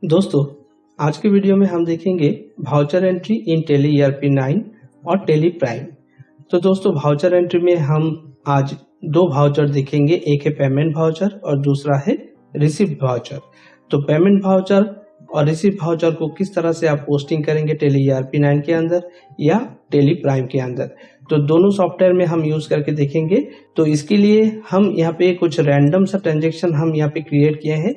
दोस्तों, आज के वीडियो में हम देखेंगे voucher entry in tally ERP 9 और टैली प्राइम। तो दोस्तों, वाउचर एंट्री में हम आज दो वाउचर देखेंगे, एक है पेमेंट वाउचर और दूसरा है रिसिप्ट वाउचर। तो पेमेंट वाउचर और रिसिप्ट वाउचर को किस तरह से आप पोस्टिंग करेंगे टैली ईआरपी 9 के अंदर या टैली प्राइम के अंदर, तो दोनों सॉफ्टवेयर में हम यूज करके देखेंगे। तो इसके लिए हम यहाँ पे कुछ रैंडम सा ट्रांजेक्शन हम यहाँ पे क्रिएट किए हैं।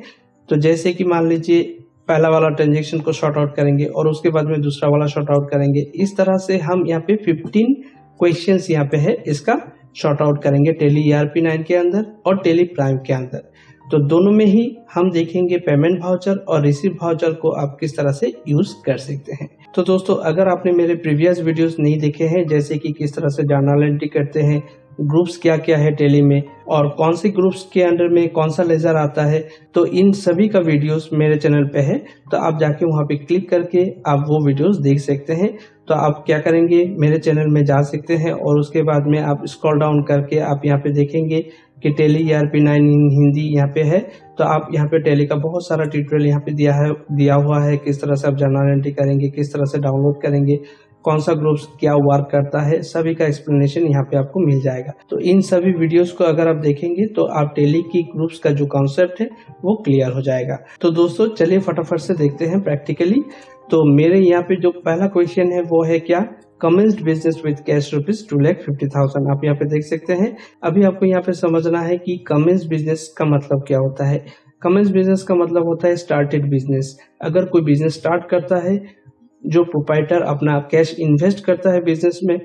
तो जैसे कि मान लीजिए पहला वाला ट्रांजेक्शन को शॉर्ट आउट करेंगे और उसके बाद में दूसरा वाला शॉर्ट आउट करेंगे। इस तरह से हम यहाँ पे 15 क्वेश्चंस यहाँ पे है, इसका शॉर्ट आउट करेंगे टैली ईआरपी 9 के अंदर और टैली प्राइम के अंदर। तो दोनों में ही हम देखेंगे पेमेंट वाउचर और रिसीव वाउचर को आप किस तरह से यूज कर सकते हैं। तो दोस्तों, अगर आपने मेरे प्रीवियस वीडियोस नहीं देखे हैं, जैसे कि किस तरह से जर्नल एंट्री करते हैं, ग्रुप्स क्या क्या है टैली में और कौन से ग्रुप्स के अंडर में कौन सा लेजर आता है, तो इन सभी का वीडियोस मेरे चैनल पे है। तो आप जाके वहां पे क्लिक करके आप वो वीडियोस देख सकते हैं। तो आप क्या करेंगे, मेरे चैनल में जा सकते हैं और उसके बाद में आप स्क्रॉल डाउन करके आप यहाँ पे देखेंगे कि टैली ईआरपी 9 इन हिंदी यहाँ पे है। तो आप यहाँ पे टैली का बहुत सारा ट्यूटोरियल यहाँ पे दिया हुआ है, किस तरह से आप जर्नल एंट्री करेंगे, किस तरह से डाउनलोड करेंगे, कौन सा ग्रुप्स क्या वर्क करता है, सभी का एक्सप्लेनेशन यहाँ पे आपको मिल जाएगा। तो इन सभी वीडियोस को अगर आप देखेंगे तो आप टैली की ग्रुप्स का जो कॉन्सेप्ट है वो क्लियर हो जाएगा। तो दोस्तों, चलिए फटाफट से देखते हैं प्रैक्टिकली। तो मेरे यहाँ पे जो पहला क्वेश्चन है वो है क्या, कमेंस्ड बिजनेस विद कैश ₹2,50,000। आप यहाँ पे देख सकते हैं। अभी आपको यहाँ पे समझना है कि कमेंस्ड बिजनेस का मतलब क्या होता है। कमेंस्ड बिजनेस का मतलब होता है स्टार्टेड बिजनेस। अगर कोई बिजनेस स्टार्ट करता है, जो प्रोप्राइटर अपना कैश इन्वेस्ट करता है बिजनेस में,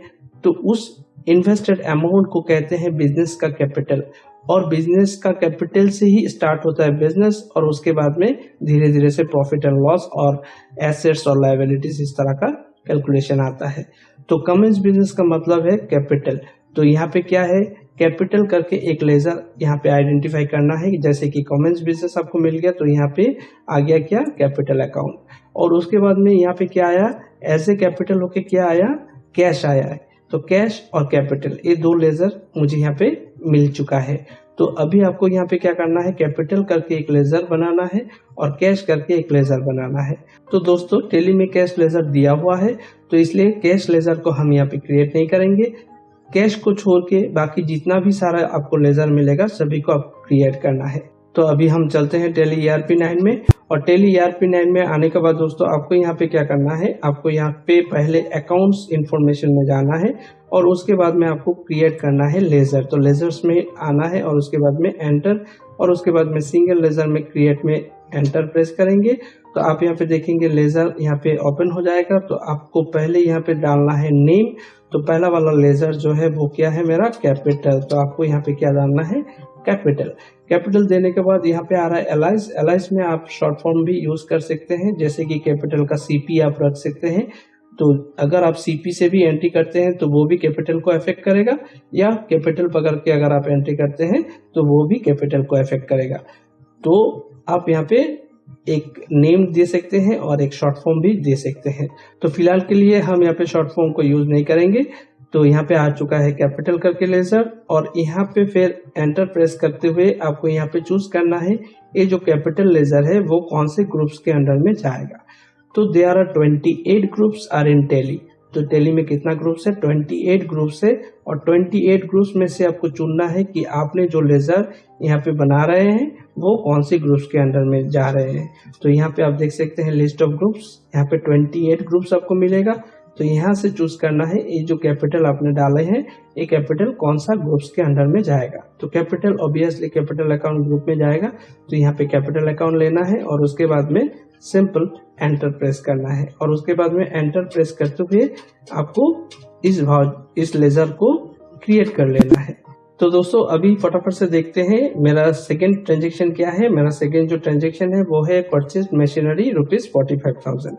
तो उस इन्वेस्टेड अमाउंट को कहते हैं बिजनेस का कैपिटल। और बिजनेस का कैपिटल से ही स्टार्ट होता है बिजनेस और उसके बाद में धीरे धीरे से प्रॉफिट एंड लॉस और एसेट्स और लायबिलिटीज इस तरह का कैलकुलेशन आता है। तो कमेंस्ड बिजनेस का मतलब है कैपिटल। तो यहाँ पे क्या है, कैपिटल करके एक लेजर यहाँ पे आइडेंटिफाई करना है। जैसे कि कमेंस्ड बिजनेस आपको मिल गया तो यहाँ पे आ गया क्या, कैपिटल अकाउंट। और उसके बाद में यहाँ पे क्या आया, ऐसे कैपिटल होके क्या आया, कैश आया है। तो कैश और कैपिटल ये दो लेजर मुझे यहाँ पे मिल चुका है। तो अभी आपको यहाँ पे क्या करना है, कैपिटल करके एक लेजर बनाना है और कैश करके एक लेजर बनाना है। तो दोस्तों, टैली में कैश लेजर दिया हुआ है, तो इसलिए कैश लेजर को हम यहाँ पे क्रिएट नहीं करेंगे। कैश को छोड़ के बाकी जितना भी सारा आपको लेजर मिलेगा सभी को आप क्रिएट करना है। तो अभी हम चलते हैं टैली ईआरपी 9 में। और टैली ईआरपी 9 में आने के बाद दोस्तों, आपको यहाँ पे क्या करना है, आपको यहाँ पे पहले अकाउंट्स इंफॉर्मेशन में जाना है और उसके बाद में आपको क्रिएट करना है लेजर। तो लेजर्स में आना है और उसके बाद में एंटर और उसके बाद में सिंगल लेजर में क्रिएट में एंटर प्रेस करेंगे। तो आप यहाँ पे देखेंगे लेजर यहाँ पे ओपन हो जाएगा। तो आपको पहले यहाँ पे डालना है नेम। तो पहला वाला लेजर जो है वो क्या है मेरा, कैपिटल। तो आपको यहाँ पे क्या डालना है, कैपिटल। कैपिटल देने के बाद यहाँ पे आ रहा है एलाइस। एलाइस में आप शॉर्ट फॉर्म भी यूज कर सकते हैं, जैसे कि कैपिटल का सीपी आप रख सकते हैं। तो अगर आप सीपी से भी एंट्री करते हैं तो वो भी कैपिटल को अफेक्ट करेगा, या कैपिटल पकड़ के अगर आप एंट्री करते हैं तो वो भी कैपिटल को अफेक्ट करेगा। तो आप यहाँ पे एक नेम दे सकते हैं और एक शॉर्ट फॉर्म भी दे सकते हैं। तो फिलहाल के लिए हम यहाँ पे शॉर्ट फॉर्म को यूज नहीं करेंगे। तो यहाँ पे आ चुका है कैपिटल करके लेजर और यहाँ पे फिर एंटर प्रेस करते हुए आपको यहाँ पे चूज करना है ये जो कैपिटल लेजर है वो कौन से ग्रुप्स के अंडर में जाएगा। तो there are 28 groups are in tally. तो टैली में कितना ग्रुप्स है, 28 ग्रुप्स है। और 28 ग्रुप्स में से आपको चुनना है कि आपने जो लेजर यहाँ पे बना रहे हैं वो कौन से ग्रुप्स के अंडर में जा रहे हैं। तो यहाँ पे आप देख सकते हैं लिस्ट ऑफ ग्रुप्स, यहाँ पे 28 ग्रुप्स आपको मिलेगा। तो यहाँ से चूज करना है ये जो कैपिटल आपने डाले हैं ये कैपिटल कौन सा ग्रुप्स के अंडर में जाएगा। तो capital obviously capital account group में जाएगा। तो यहाँ पे कैपिटल अकाउंट लेना है और उसके बाद में सिंपल एंटर प्रेस करना है और उसके बाद में एंटर प्रेस करते हुए आपको इस लेजर को क्रिएट कर लेना है। तो दोस्तों, अभी फटाफट से देखते हैं मेरा सेकेंड ट्रांजेक्शन क्या है। मेरा सेकेंड जो ट्रांजेक्शन है वो है परचेज मशीनरी ₹45,000।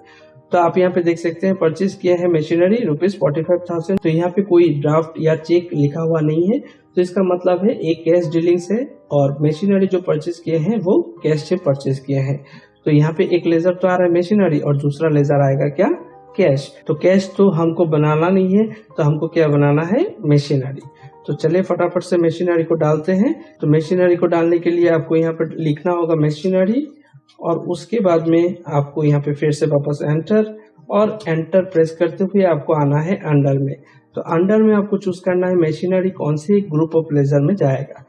तो आप यहाँ पे देख सकते हैं परचेज किया है मशीनरी ₹45,000। तो यहाँ पे कोई ड्राफ्ट या चेक लिखा हुआ नहीं है, तो इसका मतलब है एक कैश डीलिंग्स है और मशीनरी जो परचेज किए हैं वो कैश से परचेज किए हैं। तो यहाँ पे एक लेजर तो आ रहा है मशीनरी और दूसरा लेजर आएगा क्या, कैश। तो कैश तो हमको बनाना नहीं है, तो हमको क्या बनाना है, मशीनरी। तो चलिए फटाफट से मशीनरी को डालते हैं। तो मशीनरी को डालने के लिए आपको यहाँ पर लिखना होगा मशीनरी और उसके बाद में आपको यहाँ पे फिर से वापस एंटर और एंटर प्रेस करते हुए आपको आना है अंडर में। तो अंडर में आपको चूज करना है मशीनरी कौन से ग्रुप ऑफ लेजर में जाएगा।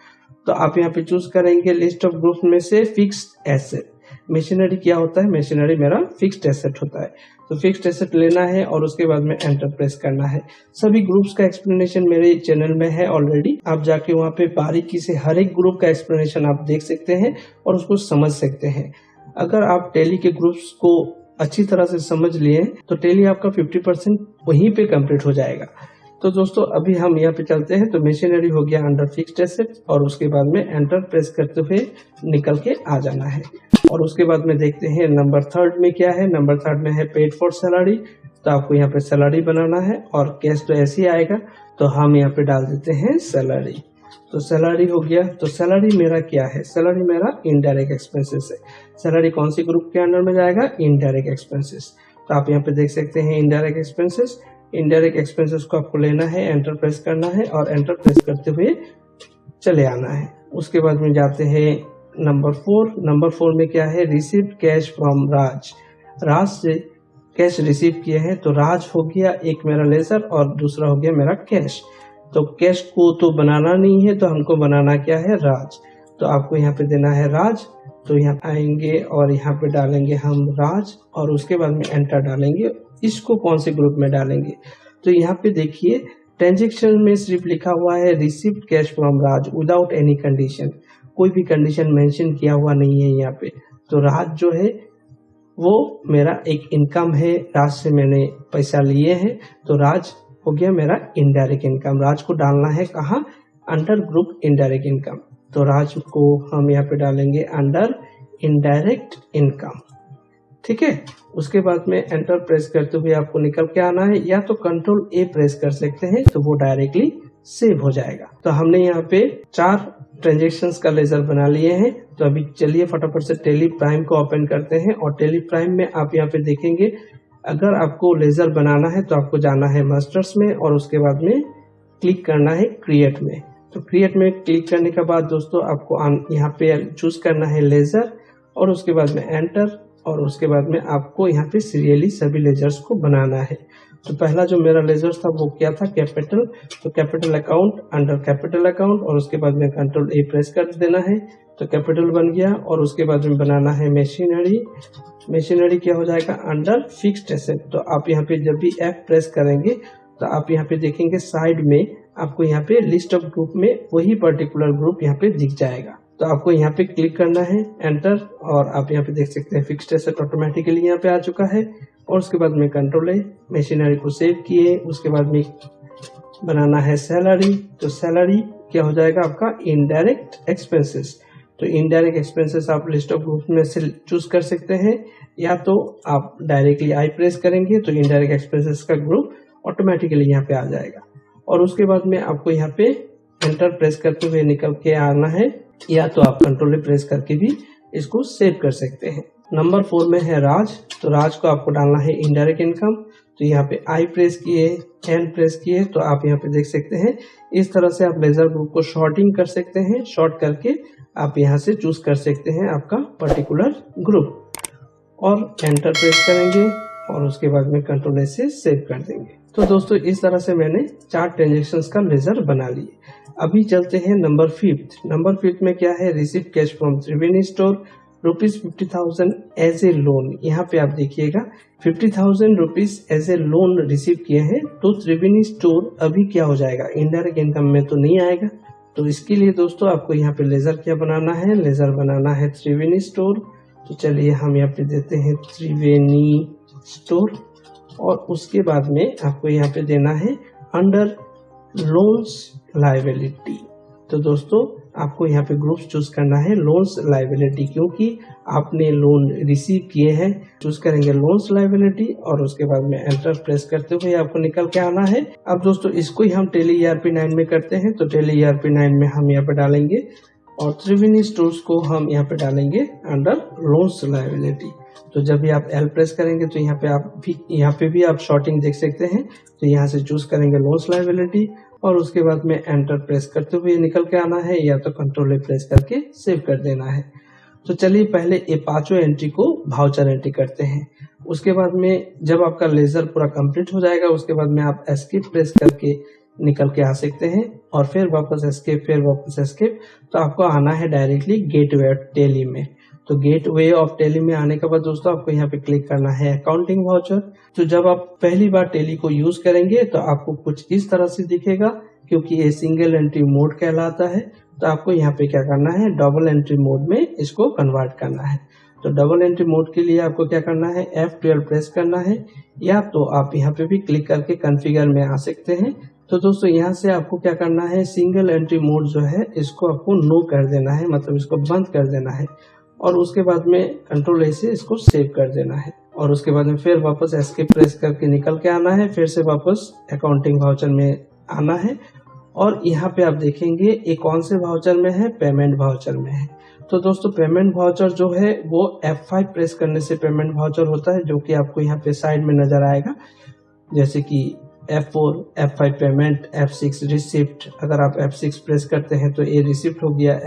तो आप यहाँ पे चूज करेंगे लिस्ट ऑफ ग्रुप में से फिक्स्ड एसेट। मशीनरी क्या होता है, मशीनरी मेरा फिक्स्ड एसेट होता है, तो फिक्स्ड एसेट लेना है और उसके बाद में एंटर प्रेस करना है। सभी ग्रुप्स का एक्सप्लेनेशन मेरे चैनल में है ऑलरेडी, आप जाके वहाँ पे बारीकी से हर एक ग्रुप का एक्सप्लेनेशन आप देख सकते हैं और उसको समझ सकते हैं। अगर आप टैली के ग्रुप्स को अच्छी तरह से समझ लिए तो टैली आपका 50% वहीं पे कंप्लीट हो जाएगा। तो दोस्तों अभी हम यहाँ पे चलते हैं। तो मशीनरी हो गया अंडर फिक्स्ड एसेट और उसके बाद में एंटर प्रेस करते हुए निकल के आ जाना है। और उसके बाद में देखते हैं नंबर 3 में क्या है। नंबर 3 में है पेड फॉर सैलरी। तो आपको यहाँ पे सैलरी बनाना है और कैश तो ऐसे ही आएगा, तो हम यहाँ पे डाल देते हैं सैलरी। तो सैलरी हो गया। तो सैलरी मेरा क्या है, सैलरी मेरा इनडायरेक्ट एक्सपेंसेस है। सैलरी कौन सी ग्रुप के अंडर में जाएगा, इनडायरेक्ट एक्सपेंसेस। तो आप यहाँ पे देख सकते हैं इनडायरेक्ट एक्सपेंसेस। इनडायरेक्ट एक्सपेंसेस को आपको लेना है, एंटर प्रेस करना है और एंटर प्रेस करते हुए चले आना है। उसके बाद में जाते हैं नंबर 4। नंबर 4 में क्या है, रिसीव कैश फ्रॉम राज। राज से कैश रिसीव किए हैं। तो राज हो गया एक मेरा लेजर और दूसरा हो गया मेरा कैश। तो कैश को तो बनाना नहीं है, तो हमको बनाना क्या है, राज। तो आपको यहाँ पे देना है राज। तो यहाँ आएंगे और यहाँ पे डालेंगे हम राज और उसके बाद में एंटर डालेंगे। इसको कौन से ग्रुप में डालेंगे, तो यहाँ पे देखिए ट्रांजेक्शन में सिर्फ लिखा हुआ है received cash from Raj without any condition. कोई भी कंडीशन मेंशन किया हुआ नहीं है यहाँ पे। तो राज जो है वो मेरा एक इनकम है, राज से मैंने पैसा लिए हैं। तो राज हो गया मेरा इनडायरेक्ट इनकम। राज को डालना है कहाँ, अंडर ग्रुप इनडायरेक्ट इनकम। तो राज को हम यहाँ पे डालेंगे अंडर इनडायरेक्ट इनकम, ठीक है। उसके बाद में एंटर प्रेस करते हुए आपको निकल के आना है, या तो कंट्रोल ए प्रेस कर सकते हैं तो वो डायरेक्टली सेव हो जाएगा। तो हमने यहाँ पे 4 ट्रांजेक्शन्स का लेजर बना लिए हैं। तो अभी चलिए फटाफट से टैली प्राइम को ओपन करते हैं। और टैली प्राइम में आप यहाँ पे देखेंगे अगर आपको लेजर बनाना है तो आपको जाना है मास्टर्स में और उसके बाद में क्लिक करना है क्रिएट में। तो क्रिएट में क्लिक करने के बाद दोस्तों आपको यहाँ पे चूज करना है लेजर और उसके बाद में एंटर और उसके बाद में आपको यहाँ पे सीरियली सभी लेजर्स को बनाना है। तो पहला जो मेरा लेजर था वो क्या था, कैपिटल। तो capital account under capital account और उसके बाद में कंट्रोल ए प्रेस कर देना है। तो कैपिटल बन गया और उसके बाद में बनाना है मशीनरी। मशीनरी क्या हो जाएगा, अंडर फिक्स्ड एसेट। तो आप यहाँ पे जब भी एफ प्रेस करेंगे तो आप यहाँ पे देखेंगे साइड में आपको यहाँ पे लिस्ट ऑफ ग्रुप में वही पर्टिकुलर ग्रुप यहाँ पे दिख जाएगा। तो आपको यहाँ पे क्लिक करना है एंटर और आप यहाँ पे देख सकते हैं फिक्स्ड एसेट ऑटोमेटिकली यहाँ पे आ चुका है। और उसके बाद में कंट्रोल है, मशीनरी को सेव किए। उसके बाद में बनाना है सैलरी। तो सैलरी क्या हो जाएगा आपका, इनडायरेक्ट एक्सपेंसेस। तो इनडायरेक्ट एक्सपेंसेस आप लिस्ट ऑफ ग्रुप में से चूज कर सकते हैं, या तो आप डायरेक्टली आई प्रेस करेंगे तो इनडायरेक्ट एक्सपेंसेस का ग्रुप ऑटोमेटिकली यहाँ पे आ जाएगा। और उसके बाद में आपको यहाँ पे एंटर प्रेस करते हुए निकल के आना है, या तो आप कंट्रोल प्रेस करके भी इसको सेव कर सकते हैं। नंबर 4 में है राज। तो राज को आपको डालना है इनडायरेक्ट इनकम। तो यहाँ पे आई प्रेस किए, एन प्रेस किए, तो आप यहाँ पे देख सकते हैं इस तरह से आप लेजर ग्रुप को शॉर्टिंग कर सकते हैं। शॉर्ट करके आप यहाँ से चूज कर सकते हैं आपका पर्टिकुलर ग्रुप और एंटर प्रेस करेंगे और उसके बाद में कंट्रोल से सेव कर देंगे। तो दोस्तों इस तरह से मैंने 4 ट्रांजेक्शन्स का लेजर बना लिए। अभी चलते हैं नंबर 5। नंबर 5 में क्या है, receive cash from Triveni store ₹50,000 as a loan. यहाँ पे आप देखिएगा 50,000 rupees as a loan receive किए हैं। तो त्रिवेणी स्टोर अभी क्या हो जाएगा, इनडायरेक्ट इनकम में तो नहीं आएगा। तो इसके लिए दोस्तों आपको यहाँ पे लेजर क्या बनाना है, लेजर बनाना है त्रिवेणी स्टोर। तो चलिए हम यहाँ पे देते हैं त्रिवेणी स्टोर और उसके बाद में आपको यहाँ पे देना है अंडर लोन्स लायबिलिटी। तो दोस्तों आपको यहाँ पे ग्रुप्स चूज करना है लोन्स लायबिलिटी, क्योंकि आपने लोन रिसीव किए हैं। चूज करेंगे लोन्स लायबिलिटी और उसके बाद में एंटर प्रेस करते हुए आपको निकल के आना है। अब दोस्तों इसको ही हम टैली ERP 9 में करते हैं। तो टैली ERP 9 में हम यहाँ पे डालेंगे और त्रिवेणी स्टोर्स को हम यहाँ पे डालेंगे अंडर लोन्स लायबिलिटी। तो जब भी आप एल प्रेस करेंगे तो यहाँ पे भी आप शॉर्टिंग देख सकते हैं। तो यहाँ से चूज करेंगे लोन्स लायबिलिटी और उसके बाद में एंटर प्रेस करते हुए निकल के आना है, या तो कंट्रोल प्रेस करके सेव कर देना है। तो चलिए पहले ये पांचों एंट्री को वाउचर एंट्री करते हैं। उसके बाद में जब आपका लेजर पूरा कंप्लीट हो जाएगा उसके बाद में आप एस्केप प्रेस करके निकल के आ सकते हैं और फिर वापस एस्केप, फिर वापस एस्केप। तो आपको आना है डायरेक्टली गेटवे ऑफ टैली में। तो गेटवे ऑफ टैली में आने के बाद दोस्तों आपको यहाँ पे क्लिक करना है अकाउंटिंग वाउचर। तो जब आप पहली बार टैली को यूज करेंगे तो आपको कुछ इस तरह से दिखेगा, क्योंकि ये सिंगल एंट्री मोड कहलाता है। तो आपको यहाँ पे क्या करना है, डबल एंट्री मोड में इसको कन्वर्ट करना है। तो डबल एंट्री मोड के लिए आपको क्या करना है, F12 प्रेस करना है, या तो आप यहाँ पे भी क्लिक करके कॉन्फ़िगर में आ सकते हैं। तो दोस्तों यहाँ से आपको क्या करना है, सिंगल एंट्री मोड जो है इसको आपको नो कर देना है, मतलब इसको बंद कर देना है। और उसके बाद में कंट्रोल A से इसको सेव कर देना है। और उसके बाद में फिर वापस एस्केप प्रेस करके निकल के आना है, फिर से वापस अकाउंटिंग वाउचर में आना है। और यहाँ पे आप देखेंगे ये कौन से वाउचर में है, पेमेंट वाउचर में है। तो दोस्तों पेमेंट वाउचर जो है वो F5 प्रेस करने से पेमेंट वाउचर होता है, जो कि आपको यहाँ पे साइड में नजर आएगा, जैसे कि F4 F5 payment, F6 receipt. अगर आप F6 प्रेस करते हैं तो ये रिसिप्ट हो गया,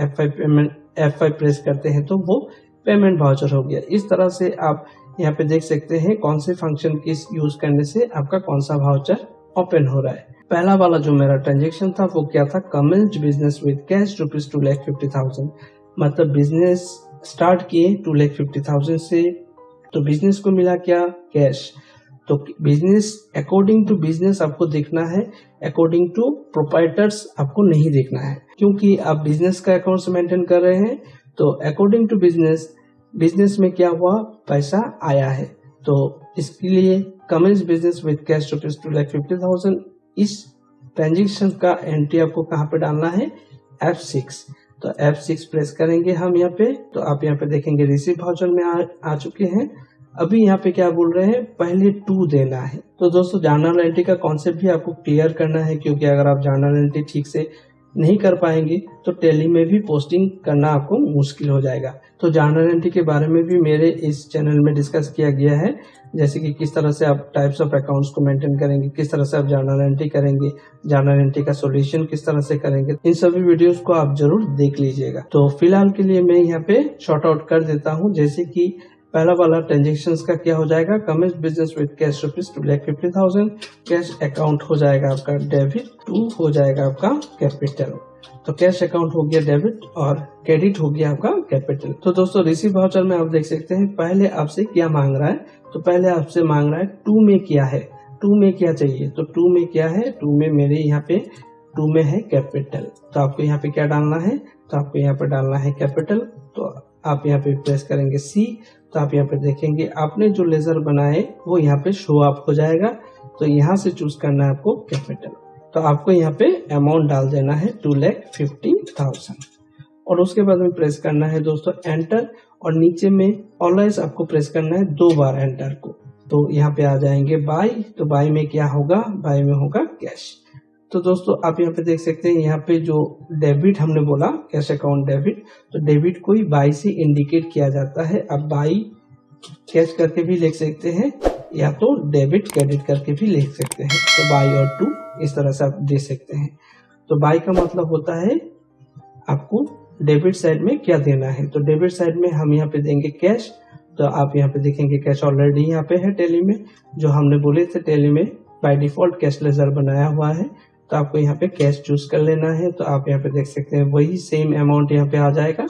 F5 प्रेस करते हैं तो वो पेमेंट वाउचर हो गया। इस तरह से आप यहाँ पे देख सकते हैं कौन से फंक्शन की यूज करने से आपका कौन सा वाउचर ओपन हो रहा है। पहला वाला जो मेरा ट्रांजेक्शन था वो क्या था, commenced business with cash rupees 2,50,000, मतलब बिजनेस स्टार्ट किए 2,50,000 से। तो बिजनेस को मिला क्या, कैश। तो बिजनेस अकॉर्डिंग टू बिजनेस आपको देखना है, अकॉर्डिंग टू प्रोप्राइटर्स आपको नहीं देखना है, क्योंकि आप बिजनेस का अकाउंट्स मेंटेन कर रहे हैं। तो अकॉर्डिंग टू बिजनेस में क्या हुआ, पैसा आया है। तो इसके लिए commence business with cash rupees 2,50,000, इस ट्रांजेक्शन का एंट्री आपको कहाँ पे डालना है, F6। तो F6 प्रेस करेंगे हम यहाँ पे। तो आप यहाँ पे देखेंगे रिसीव वाउचर में आ चुके हैं। अभी यहाँ पे क्या बोल रहे हैं, पहले 2 देना है। तो दोस्तों जर्नल एंट्री का कॉन्सेप्ट भी आपको क्लियर करना है, क्योंकि अगर आप जर्नल एंट्री ठीक से नहीं कर पाएंगे तो टैली में भी पोस्टिंग करना आपको मुश्किल हो जाएगा। तो जर्नल एंट्री के बारे में भी मेरे इस चैनल में डिस्कस किया गया है, जैसे कि किस तरह से आप टाइप्स ऑफ अकाउंट्स को मेंटेन करेंगे, किस तरह से आप जर्नल एंट्री करेंगे, जर्नल एंट्री का सॉल्यूशन किस तरह से करेंगे। इन सभी वीडियोस को आप जरूर देख लीजिएगा। तो फिलहाल के लिए मैं यहाँ पे शॉर्ट आउट कर देता हूँ, जैसे कि पहला वाला ट्रांजेक्शन्स का क्या हो जाएगा, commence business with cash rupees 2,50,000, cash account हो जाएगा आपका डेबिट, 2 हो जाएगा आपका कैपिटल। तो कैश अकाउंट हो गया डेबिट और क्रेडिट हो गया आपका कैपिटल। तो दोस्तों रिसीव वाउचर में आप देख सकते हैं पहले आपसे क्या मांग रहा है। तो पहले आपसे मांग रहा है 2 में क्या है, 2 में क्या चाहिए। तो 2 में क्या है, 2 में मेरे यहाँ पे 2 में है कैपिटल। तो आपको यहाँ पे क्या डालना है, तो आपको यहाँ पे डालना है कैपिटल। तो आप यहाँ पे प्रेस करेंगे C। तो आप यहाँ पे देखेंगे आपने जो लेजर बनाए वो यहाँ पे शो अप हो जाएगा। तो यहाँ से चूज करना है आपको कैपिटल। तो आपको यहाँ पे अमाउंट डाल देना है 2,50,000 और उसके बाद में प्रेस करना है दोस्तों एंटर। और नीचे में ऑलवेज आपको प्रेस करना है 2 बार एंटर को। तो यहाँ पे आ जाएंगे बाय। तो बाय में क्या होगा, बाय में होगा कैश। तो दोस्तों आप यहाँ पे देख सकते हैं, यहाँ पे जो डेबिट हमने बोला कैश अकाउंट डेबिट, तो डेबिट को ही बाय से इंडिकेट किया जाता है। आप बाय कैश करके भी लिख सकते हैं या तो डेबिट क्रेडिट करके भी लिख सकते हैं। तो बाय और 2 इस तरह से आप दे सकते हैं। तो बाय का मतलब होता है आपको डेबिट साइड में क्या देना है। तो डेबिट साइड में हम यहाँ पे देंगे कैश। तो आप यहाँ पे देखेंगे कैश ऑलरेडी यहाँ पे है टैली में, जो हमने बोले थे टैली में बाय डिफॉल्ट कैश लेजर बनाया हुआ है। तो आपको यहाँ पे कैश चूज कर लेना है। तो आप यहाँ पे देख सकते हैं वही सेम अमाउंट यहाँ पे आ जाएगा।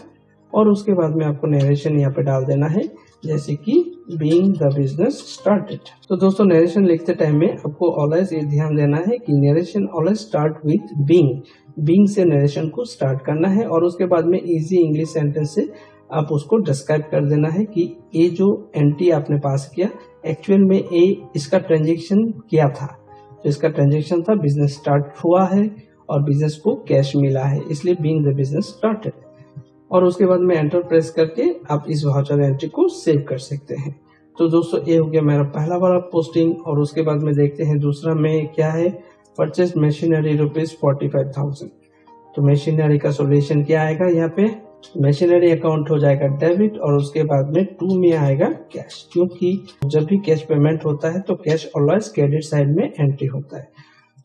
और उसके बाद में आपको नरेशन यहाँ पे डाल देना है, जैसे कि बीइंग द बिजनेस स्टार्टेड। तो दोस्तों नरेशन लिखते टाइम में आपको ऑलवेज ये ध्यान देना है कि narration always start with being से नरेशन को स्टार्ट करना है। और उसके बाद में इजी इंग्लिश सेंटेंस से आप उसको डिस्क्राइब कर देना है कि ये जो एंट्री आपने पास किया एक्चुअल में ये इसका ट्रांजेक्शन क्या था। तो इसका ट्रांजेक्शन था बिजनेस स्टार्ट हुआ है और बिजनेस को कैश मिला है, इसलिए बीइंग द बिजनेस स्टार्टेड। और उसके बाद में एंटर प्रेस करके आप इस वाउचर एंट्री को सेव कर सकते हैं। तो दोस्तों ये हो गया मेरा पहला वाला पोस्टिंग। और उसके बाद में देखते हैं दूसरा में क्या है, परचेज मशीनरी रुपीज 45,000। तो मशीनरी का सॉल्यूशन क्या आएगा, यहाँ पे मशीनरी अकाउंट हो जाएगा डेबिट और उसके बाद में 2 में आएगा कैश, क्योंकि जब भी कैश पेमेंट होता है तो कैश ऑलवेज क्रेडिट साइड में एंट्री होता है।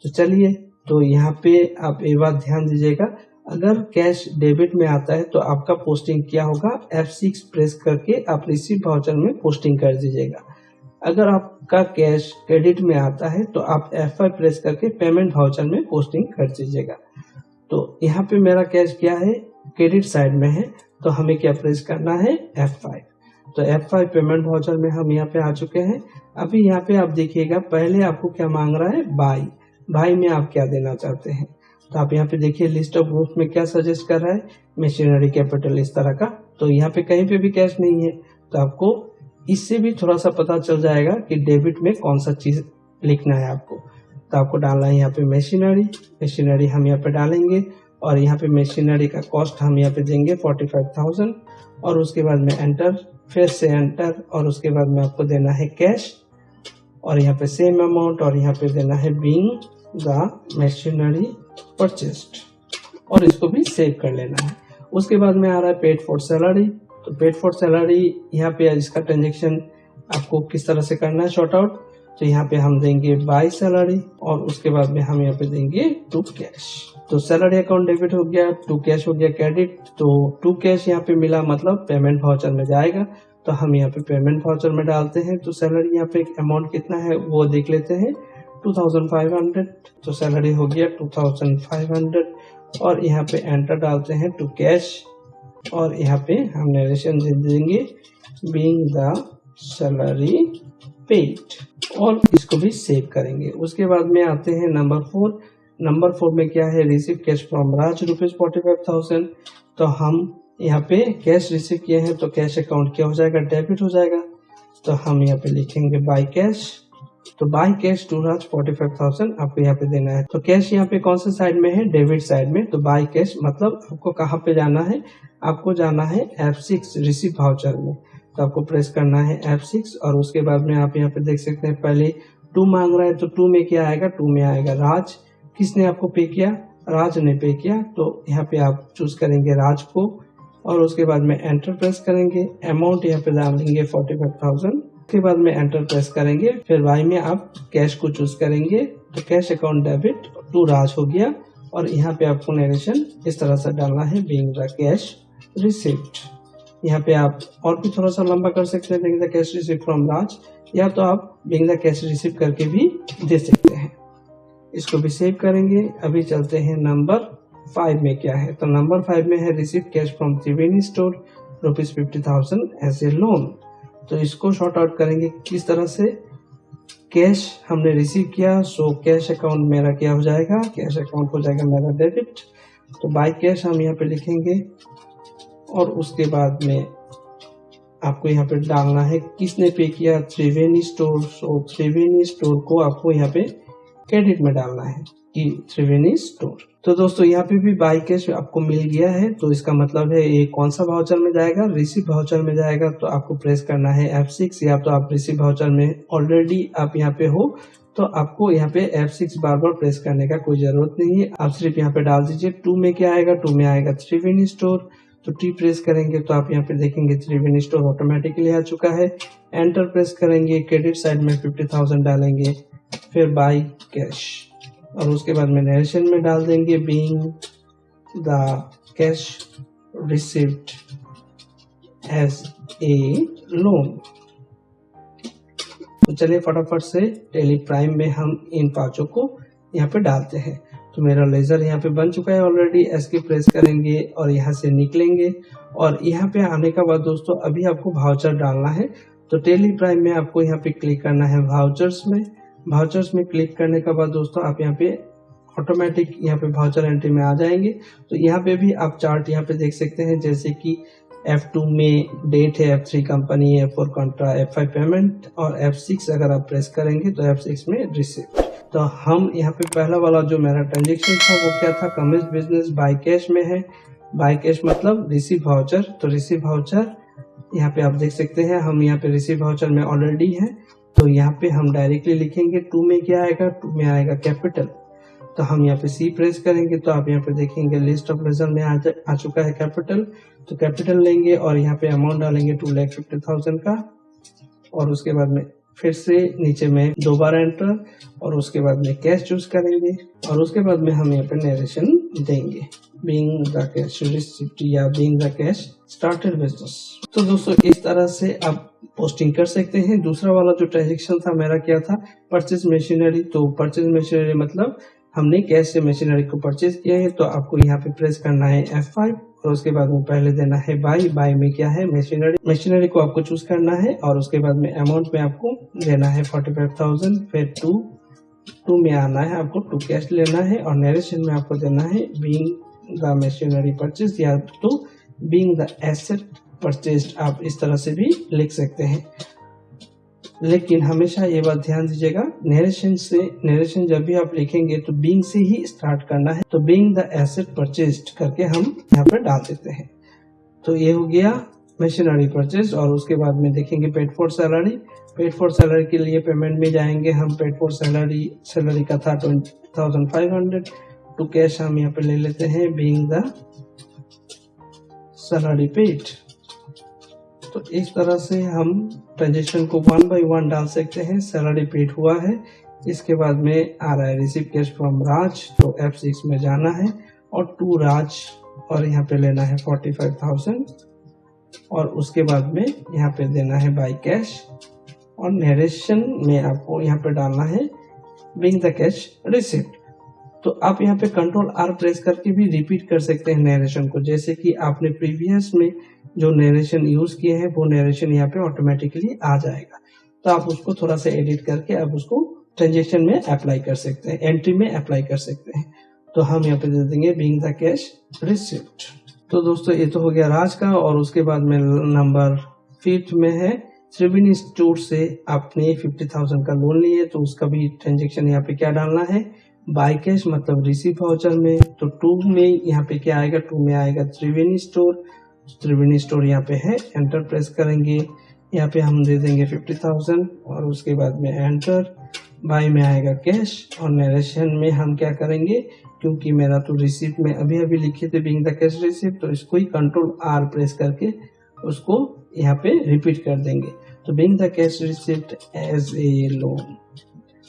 तो चलिए, तो यहाँ पे आप एक बात ध्यान दीजिएगा, अगर कैश डेबिट में आता है तो आपका पोस्टिंग क्या होगा, F6 प्रेस करके आप रिसीव वाउचर में पोस्टिंग कर दीजिएगा। अगर आपका कैश क्रेडिट में आता है तो आप F5 प्रेस करके पेमेंट वाउचर में पोस्टिंग कर दीजिएगा। तो यहाँ पे मेरा कैश क्या है, क्रेडिट साइड में है, तो हमें क्या प्रेस करना है, F5। तो F5 पेमेंट वाउचर में हम यहाँ पे आ चुके हैं। अभी यहाँ पे आप देखिएगा, पहले आपको क्या मांग रहा है, बाई। बाई में आप क्या देना चाहते हैं, तो आप यहाँ पे देखिए लिस्ट ऑफ ग्रुप में क्या सजेस्ट कर रहा है, मशीनरी कैपिटल इस तरह का। तो यहाँ पे कहीं पे भी कैश नहीं है, तो आपको इससे भी थोड़ा सा पता चल जाएगा कि डेबिट में कौन सा चीज लिखना है आपको। तो आपको डालना है यहाँ पे मशीनरी हम यहाँ पे डालेंगे, और यहाँ पे मशीनरी का कॉस्ट हम यहाँ पे देंगे 45,000, और उसके बाद में एंटर, फिर से एंटर, और उसके बाद में आपको देना है कैश, और यहाँ पे सेम अमाउंट, और यहाँ पे देना है बीइंग द मशीनरी परचेस्ड, और इसको भी सेव कर लेना है। उसके बाद में आ रहा है पेड फॉर सैलरी। तो पेड फॉर सैलरी यहाँ पे इसका ट्रांजेक्शन आपको किस तरह से करना है, शॉर्ट आउट। तो यहाँ पे हम देंगे बाय सैलरी, और उसके बाद में हम यहाँ पे देंगे टू कैश। तो सैलरी अकाउंट डेबिट हो गया, टू कैश हो गया क्रेडिट। तो टू कैश यहाँ पे मिला, मतलब पेमेंट वाउचर में जाएगा, तो हम यहाँ पे पेमेंट वाउचर में डालते हैं। तो सैलरी यहाँ पे अमाउंट कितना है वो देख लेते हैं, 2500। तो सैलरी हो गया 2500, और यहाँ पे एंटर डालते हैं टू कैश, और यहाँ पे हम नरेशन दे देंगे बीइंग द सैलरी पेड, और इसको भी सेव करेंगे। उसके बाद में आते हैं नंबर 4। नंबर 4 में क्या है, रिसीव कैश फ्रॉम राज ₹45,000। तो हम यहाँ पे कैश रिसीव किए हैं, तो कैश अकाउंट क्या हो जाएगा, डेबिट हो जाएगा। तो हम यहाँ पे लिखेंगे बाय कैश। तो बाय कैश टू राज 45,000 आपको यहाँ पे देना है। तो कैश यहाँ पे कौन से साइड में है, डेबिट साइड में। तो बाय कैश मतलब आपको कहाँ पे जाना है, आपको जाना है F6 रिसीव वाउचर में। तो आपको प्रेस करना है F6, और उसके बाद में आप यहाँ पे देख सकते हैं पहले 2 मांग रहा है, तो 2 में क्या आएगा, 2 में आएगा राज। किसने आपको पे किया, राज ने पे किया। तो यहाँ पे आप चूज करेंगे राज को, और उसके बाद में एंटर प्रेस करेंगे। अमाउंट यहाँ पे डालेंगे 45,000, उसके बाद में एंटर प्रेस करेंगे। फिर वाई में आप कैश को चूज करेंगे, तो कैश अकाउंट डेबिट टू राज हो गया, और यहाँ पे आपको नरेशन इस तरह से डालना है बीइंग द कैश रिसीव्ड। यहाँ पे आप और भी थोड़ा सा लंबा कर सकते हैं, being the cash received from Raj, या तो आप बीइंग द कैश रिसीव करके भी दे सकते हैं। इसको भी सेव करेंगे। अभी चलते हैं नंबर 5 में क्या है। तो नंबर 5 में है receive cash from Triveni store ₹50,000 as a loan. तो इसको शॉर्ट आउट करेंगे किस तरह से, कैश हमने रिसीव किया, सो कैश अकाउंट मेरा क्या हो जाएगा, कैश अकाउंट हो जाएगा मेरा डेबिट। तो बाय कैश हम यहाँ पे लिखेंगे, और उसके बाद में आपको यहाँ पे डालना है किसने पे किया, त्रिवेणी स्टोर। सो त्रिवेणी स्टोर को आपको यहाँ पे क्रेडिट में डालना है कि त्रिवेणी स्टोर। तो दोस्तों यहाँ पे भी बाय कैश आपको मिल गया है, तो इसका मतलब है ये कौन सा वाउचर में जाएगा, रिसीव वाउचर में जाएगा। तो आपको प्रेस करना है F6, या तो आप रिसीव वाउचर में ऑलरेडी आप यहाँ पे हो, तो आपको यहाँ पे F6 बार बार प्रेस करने का कोई जरूरत नहीं है। आप सिर्फ यहाँ पे डाल दीजिए 2 में क्या आएगा, 2 में आएगा त्रिवेणी स्टोर। तो टी प्रेस करेंगे तो आप यहाँ पे देखेंगे त्रिवेणी स्टोर ऑटोमेटिकली आ चुका है। एंटर प्रेस करेंगे, क्रेडिट साइड में 50,000 डालेंगे, फिर बाय कैश, और उसके बाद में नरेशन में डाल देंगे being the cash received as a loan. तो चलिए फटाफट से टेली प्राइम में हम इन पांचों को यहाँ पे डालते हैं। तो मेरा लेजर यहाँ पे बन चुका है ऑलरेडी। एस्केप प्रेस करेंगे और यहाँ से निकलेंगे, और यहाँ पे आने का बाद दोस्तों अभी आपको वाउचर डालना है। तो टेली प्राइम में आपको यहाँ पे क्लिक करना है वाउचर्स में। वाउचर्स में क्लिक करने के बाद दोस्तों आप यहाँ पे ऑटोमेटिक यहाँ पे वाउचर एंट्री में आ जाएंगे। तो यहाँ पे भी आप चार्ट यहाँ पे देख सकते हैं, जैसे कि F2 में डेट है, F3 कंपनी है, F4 कॉन्ट्रा, F5 पेमेंट, और F6 अगर आप प्रेस करेंगे तो F6 में रिसीव। तो हम यहाँ पे पहला वाला जो मेरा ट्रांजेक्शन था वो क्या था, कमिंस बिजनेस बाय कैश में है। बाय कैश मतलब रिसीव वाउचर। तो रिसीव वाउचर यहाँ पे आप देख सकते हैं, हम यहाँ पे रिसीव वाउचर में ऑलरेडी है। तो यहाँ पे हम डायरेक्टली लिखेंगे 2 में क्या आएगा, 2 में आएगा कैपिटल। तो हम यहाँ पे C प्रेस करेंगे तो आप यहाँ पे देखेंगे लिस्ट ऑफ रिजल्ट में आ चुका है कैपिटल। तो कैपिटल लेंगे और यहाँ पे अमाउंट डालेंगे 2,50,000 का, और उसके बाद में फिर से नीचे में दोबारा एंटर, और उसके बाद में कैश चूज करेंगे, और उसके बाद में हम यहाँ पे नरेशन देंगे। बीइंग द कैश रिसिप्ट या being the cash started business. तो दोस्तों इस तरह से आप पोस्टिंग कर सकते हैं। दूसरा वाला जो ट्रांजेक्शन था मेरा क्या था, परचेज मशीनरी। तो परचेज मशीनरी मतलब हमने कैश से मशीनरी को परचेज किया है, तो आपको यहाँ पे प्रेस करना है F5 और उसके बाद में पहले देना है बाय में क्या है मशीनरी को आपको चूज करना है और उसके बाद में अमाउंट में आपको देना है 45,000। फिर टू में आना है, आपको टू कैश लेना है और नरेशन में आपको देना है बीइंग द मशीनरी परचेज या तो बीइंग द एसेट परचेज्ड। आप इस तरह से भी लिख सकते हैं, लेकिन हमेशा ये बात ध्यान दीजिएगा, नरेशन जब भी आप लिखेंगे तो बीइंग से ही स्टार्ट करना है। तो बीइंग द एसेट परचेज्ड करके हम यहाँ पर डाल देते हैं। तो ये हो गया मशीनरी परचेज। और उसके बाद में देखेंगे paid for salary. Paid for salary के लिए पेमेंट में जाएंगे हम। पेड फॉर सैलरी का था 20,500। टू कैश हम यहाँ पे ले लेते हैं बीइंग द सैलरी पेड। तो इस तरह से हम ट्रांजेक्शन को 1 by 1 डाल सकते हैं। सैलरी पेड हुआ है, इसके बाद में आ रहा है रिसीव कैश फ्रॉम राज, तो F6 में जाना है और टू राज और यहाँ पे लेना है 45,000 और उसके बाद में यहाँ पे देना है बाय कैश और नरेशन में आपको यहाँ पे डालना है बीइंग द कैश रिसिप्ट। तो आप यहाँ पे Ctrl+R प्रेस करके भी रिपीट कर सकते हैं नरेशन को, जैसे कि आपने प्रीवियस में जो नरेशन यूज किए हैं वो नरेशन यहाँ पे ऑटोमेटिकली आ जाएगा। तो आप उसको थोड़ा सा एडिट करके आप उसको ट्रांजेक्शन में अप्लाई कर सकते हैं, एंट्री में अप्लाई कर सकते हैं। तो हम यहाँ पे दे देंगे बीइंग द कैश रिसिप्ट। तो दोस्तों ये तो हो गया राज का। और उसके बाद में नंबर 5 में है त्रिवेणी स्टोर से आपने 50,000 का लोन लिए, तो उसका भी ट्रांजेक्शन यहाँ पे क्या डालना है, बाय कैश मतलब रिसीव वाउचर में। तो 2 में यहाँ पे क्या आएगा, 2 में आएगा त्रिवेणी स्टोर यहाँ पे है, एंटर प्रेस करेंगे। यहाँ पे हम दे देंगे 50,000 और उसके बाद में एंटर। बाय में आएगा कैश और नरेशन में हम क्या करेंगे, क्योंकि मेरा तो रिसिप्ट में अभी लिखे थे बीइंग द कैश रिसिप्ट, तो इसको ही Ctrl+R प्रेस करके उसको यहाँ पे रिपीट कर देंगे। तो being the cash receipt as a loan.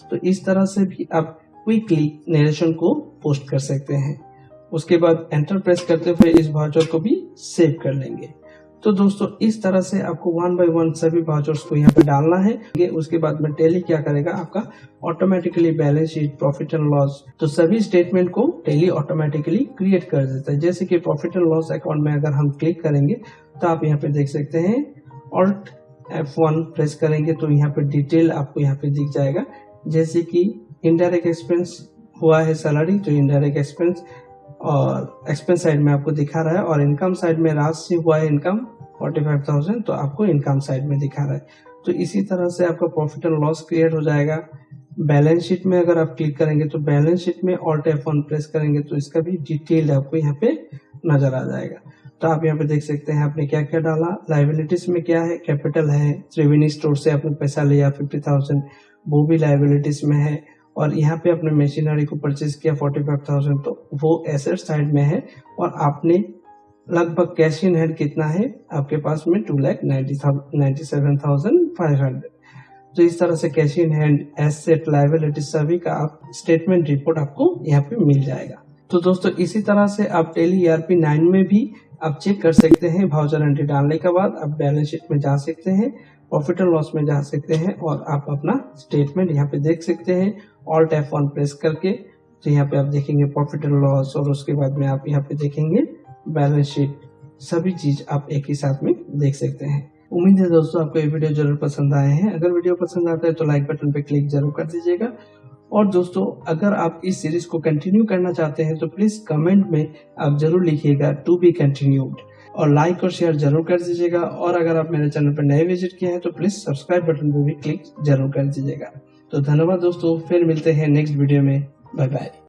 तो इस तरह से भी आप क्विकली नरेशन को पोस्ट कर सकते हैं। उसके बाद एंटर प्रेस करते हुए इस वाउचर को भी सेव कर लेंगे। तो दोस्तों इस तरह से आपको 1 by 1 सभी वाउचर्स को यहाँ पे डालना है। उसके बाद में टेली क्या करेगा, आपका automatically balance sheet, profit and loss, तो सभी स्टेटमेंट को टेली ऑटोमेटिकली क्रिएट कर देता है। जैसे कि प्रॉफिट एंड लॉस अकाउंट में अगर हम क्लिक करेंगे तो आप यहाँ पे देख सकते हैं, Alt F1 प्रेस करेंगे तो यहाँ पे डिटेल आपको यहाँ पे दिख जाएगा। जैसे कि इनडायरेक्ट एक्सपेंस हुआ है सैलरी, तो इनडायरेक्ट एक्सपेंस और एक्सपेंस साइड में आपको दिखा रहा है, और इनकम साइड में राज से हुआ है इनकम 45,000, तो आपको इनकम साइड में दिखा रहा है। तो इसी तरह से आपका प्रॉफिट एंड लॉस क्रिएट हो जाएगा। बैलेंस शीट में अगर आप क्लिक करेंगे तो बैलेंस शीट में Alt F1 प्रेस करेंगे तो इसका भी डिटेल आपको यहाँ पे नजर आ जाएगा। तो आप यहाँ पे देख सकते हैं आपने क्या क्या डाला। लाइबिलिटीज में क्या है, कैपिटल है, त्रिवेणी स्टोर से आपने पैसा लिया 50,000, वो भी लाइबिलिटीज में है। और यहाँ पे अपने मशीनरी को परचेज किया 45,000, तो वो एसेट साइड में है। और आपने लगभग कैश इन हैंड कितना है आपके पास में, 2,97,500। तो इस तरह से cash in hand, asset, liability सभी का आप स्टेटमेंट रिपोर्ट आपको यहाँ पे मिल जाएगा। तो दोस्तों इसी तरह से आप टेली ERP 9 में भी आप चेक कर सकते हैं। वाउचर एंट्री डालने के बाद आप बैलेंस शीट में जा सकते हैं, प्रॉफिट एंड लॉस में जा सकते हैं और आप अपना स्टेटमेंट यहाँ पे देख सकते हैं Alt F1 प्रेस करके। तो यहाँ पे आप देखेंगे प्रॉफिट एंड लॉस और उसके बाद में आप यहाँ पे देखेंगे बैलेंस शीट, सभी चीज आप एक ही साथ में देख सकते हैं। उम्मीद है दोस्तों आपको ये वीडियो जरूर पसंद आए हैं। अगर वीडियो पसंद आता है तो लाइक बटन पे क्लिक जरूर कर दीजिएगा। और दोस्तों अगर आप इस सीरीज को कंटिन्यू करना चाहते हैं तो प्लीज कमेंट में आप जरूर लिखिएगा टू बी कंटिन्यूड, और लाइक और शेयर जरूर कर दीजिएगा। और अगर आप मेरे चैनल पर नए विजिट किए हैं तो प्लीज सब्सक्राइब बटन पर भी क्लिक जरूर कर दीजिएगा। तो धन्यवाद दोस्तों, फिर मिलते हैं नेक्स्ट वीडियो में। Bye bye.